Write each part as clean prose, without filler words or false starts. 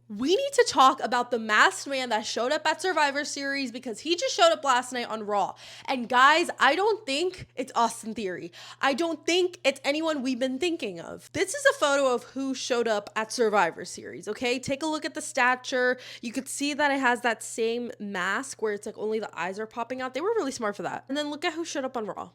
We need to talk about the masked man that showed up at Survivor Series because he just showed up last night on Raw. And guys, I don't think it's Austin Theory. I don't think it's anyone we've been thinking of. This is a photo of who showed up at Survivor Series, okay? Take a look at the stature. You could see that it has that same mask where it's like only the eyes are popping out. They were really smart for that. And then look at who showed up on Raw.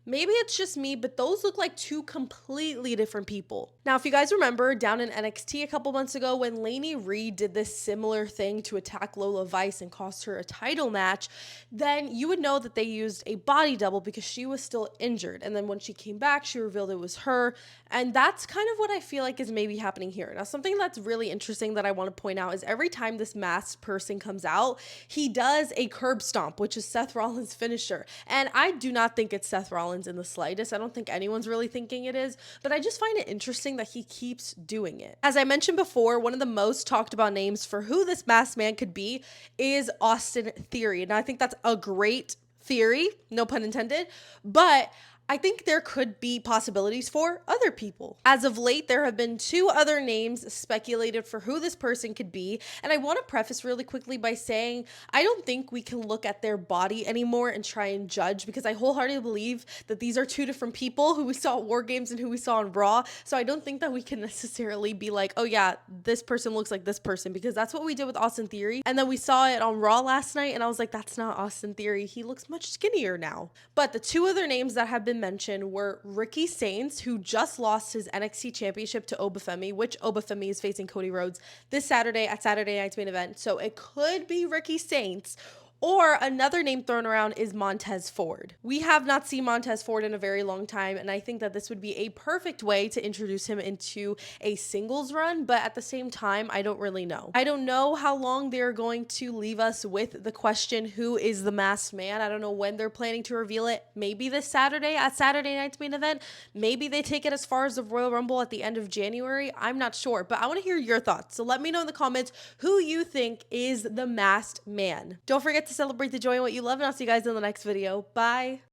Maybe it's just me, but those look like two completely different people. Now, if you guys remember down in NXT a couple months ago when Lainey Reed did this similar thing to attack Lola Vice and cost her a title match, then you would know that they used a body double because she was still injured. And then when she came back, she revealed it was her. And that's kind of what I feel like is maybe happening here. Now, something that's really interesting that I want to point out is every time this masked person comes out, he does a curb stomp, which is Seth Rollins' finisher. And I do not think it's Seth Rollins in the slightest. I don't think anyone's really thinking it is, but I just find it interesting that he keeps doing it. As I mentioned before, one of the most talked about names for who this masked man could be is Austin Theory. And I think that's a great theory, no pun intended, but I think there could be possibilities for other people. As of late, there have been two other names speculated for who this person could be. And I want to preface really quickly by saying I don't think we can look at their body anymore and try and judge, because I wholeheartedly believe that these are two different people who we saw at War Games and who we saw on Raw. So I don't think that we can necessarily be like, oh yeah, this person looks like this person, because that's what we did with Austin Theory. And then we saw it on Raw last night and I was like, that's not Austin Theory. He looks much skinnier now. But the two other names that have been mentioned were Ricky Saints, who just lost his NXT championship to Obafemi, which Obafemi is facing Cody Rhodes this Saturday at Saturday Night's Main Event. So it could be Ricky Saints. Or another name thrown around is Montez Ford. We have not seen Montez Ford in a very long time, and I think that this would be a perfect way to introduce him into a singles run, but at the same time, I don't really know. I don't know how long they're going to leave us with the question, who is the masked man? I don't know when they're planning to reveal it. Maybe this Saturday at Saturday Night's Main Event. Maybe they take it as far as the Royal Rumble at the end of January. I'm not sure, but I want to hear your thoughts. So let me know in the comments who you think is the masked man. Don't forget to celebrate the joy in what you love, and I'll see you guys in the next video. Bye.